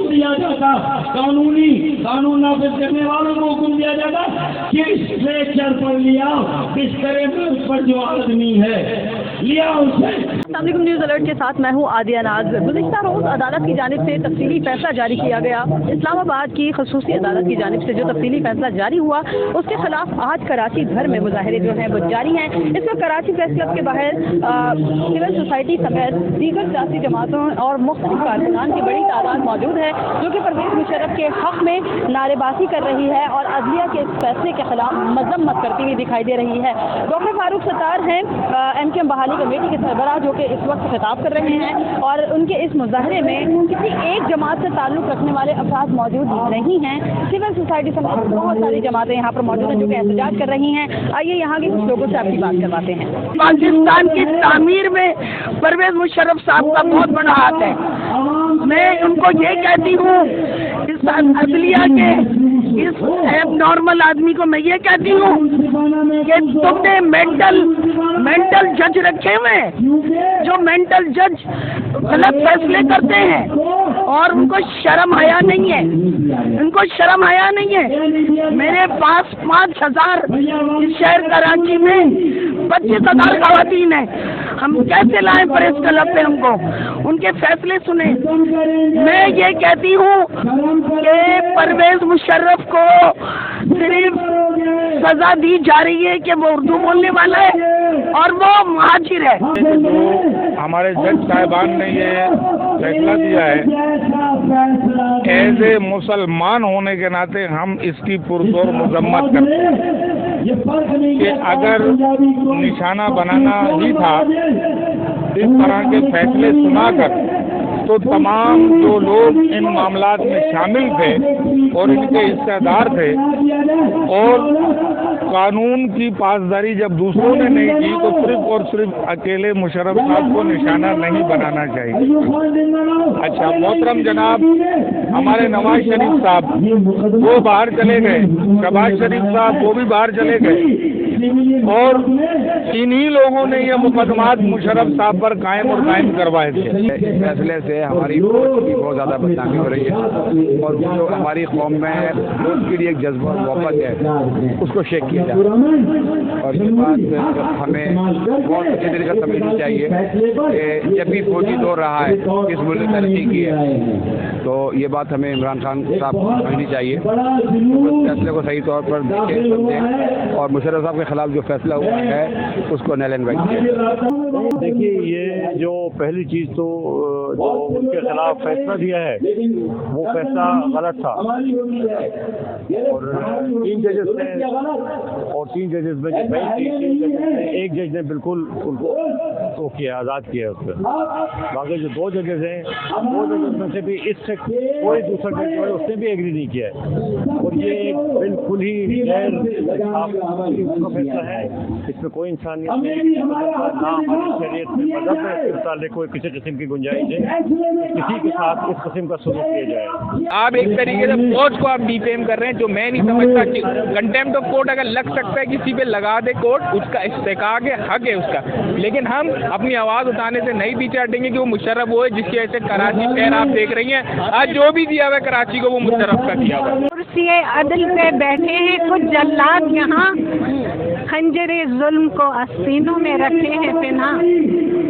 दिया जाता, कानून नाफिज करने वालों को हुक्म दिया जाता कि स्ट्रेचर पर लिया, बिस्तरे पर उस पर जो आदमी है लिया उसे। अस्सलामुअलैकुम, न्यूज़ अलर्ट के साथ मैं हूँ आदिया नाज। गुज़िश्ता रोज़ अदालत की जानिब से तफसीली फैसला जारी किया गया। इस्लामाबाद की खसूसी अदालत की जानिब से जो तफसीली फैसला जारी हुआ उसके खिलाफ आज कराची भर में मुजाहरे जो हैं वो जारी हैं। इस वक्त कराची प्रेस क्लब के बाहर सिविल सोसाइटी समेत दीगर सियासी जमातों और मुख्तलिफ कारकुनान की बड़ी तादाद मौजूद है जो कि परवेज़ मुशर्रफ के हक़ में नारेबाजी कर रही है और अदलिया के इस फैसले के खिलाफ मजम्मत करती हुई दिखाई दे रही है। डॉक्टर फारूक सत्तार हैं MKM बहाली कमेटी के सरबराह जो कि इस वक्त खिताब कर रहे हैं और उनके इस मुजाहरे में किसी एक जमात से ताल्लुक़ रखने वाले अफराद मौजूद नहीं हैं। सिविल सोसाइटी समेत बहुत सारी जमातें यहाँ पर मौजूद हैं जो कि एहतजाज कर रही हैं। आइए यहाँ के कुछ लोगों से आपकी बात करवाते हैं। पाकिस्तान की तामीर में परवेज मुशर्रफ साहब का बहुत बड़ा हाथ है। मैं उनको ये कहती हूँ, इस अदलिया के इस नॉर्मल आदमी को मैं ये कहती हूँ कि तुमने मेंटल जज रखे हुए हैं जो मेंटल जज गलत फैसले करते हैं और उनको शर्म हया नहीं है, उनको शर्म हया नहीं है। मेरे पास 5,000 इस शहर कराची में 25,000 खवातीन है। हम कैसे लाएं प्रेस क्लब पे हमको उनके फैसले सुने। मैं ये कहती हूँ कि परवेज मुशर्रफ को सिर्फ सजा दी जा रही है कि वो उर्दू बोलने वाला है और वो मुहाजिर है। हमारे जज साहिबान ने ये फैसला दिया है, एज ए मुसलमान होने के नाते हम इसकी पुरजोर मजम्मत करते हैं कि अगर निशाना बनाना ही था इस तरह के फैसले सुनाकर तो तमाम जो लोग इन मामलात में शामिल थे और इनके हिस्सेदार थे और कानून की पासदारी जब दूसरों ने नहीं की तो सिर्फ और सिर्फ अकेले मुशर्रफ साहब को निशाना नहीं बनाना चाहिए। अच्छा मोहतरम जनाब, हमारे नवाज शरीफ साहब वो बाहर चले गए, शहबाज शरीफ साहब वो भी बाहर चले गए और इन्हीं लोगों ने ये मुकदमात मुशर्रफ साहब पर कायम और कायम करवाए थे। इस फैसले से हमारी वोट की बहुत ज़्यादा बदनामी हो रही है और जो हमारी कौम में वोट के लिए एक जज्बा मोहब्बत है उसको शेक किया जाए और ये बात हमें बहुत अच्छे तरीके से समझनी चाहिए कि जब भी फौजी दौर रहा है किस मुल्क में तरक्की की है तो ये बात हमें इमरान खान साहब को समझनी चाहिए। उस फैसले को सही तौर पर देखें समझें और मुशर्रफ साहब के खिलाफ जो फैसला हुआ है उसको नल एंड वाइट किया। देखिए, ये जो पहली चीज़ तो जो उनके खिलाफ फैसला दिया है वो फैसला गलत था और 3 जजेस में एक जज ने बिल्कुल उनको तो किया, आज़ाद किया उसको। बाकी जो 2 जजेस हैं, 2 जजेस में से भी इससे कोई दूसरा जज जो है उसने भी एग्री नहीं किया है और ये बिल्कुल ही गैर का फैसला है। इसमें कोई इंसानियत नहीं, ना हमारी शरीयत में मज़हब में इसके मुताल्लिक़ कोई किसी किस्म की गुंजाइश है किसी के साथ इस किस्म का सलूक किया जाए। आप एक तरीके से फौज को आप डिफेम कर रहे हैं, जो मैं नहीं समझता कि कंटेम्प्ट ऑफ कोर्ट अगर लग सकता है किसी पे लगा दे कोर्ट, उसका इस्तेकाक है, हक है उसका, लेकिन हम अपनी आवाज़ उठाने से नहीं पीछे हटेंगे कि वो मुशर्रफ वो है जिसकी वजह से कराची शहर आप देख रही हैं आज जो भी दिया हुआ है कराची को वो मुशर्रफ का दिया हुआ है। कुर्सी अदल पे बैठे हैं कुछ जल्लाद यहाँ खंजरे जुल्म को आस्तीनों में रखे हैं पिना।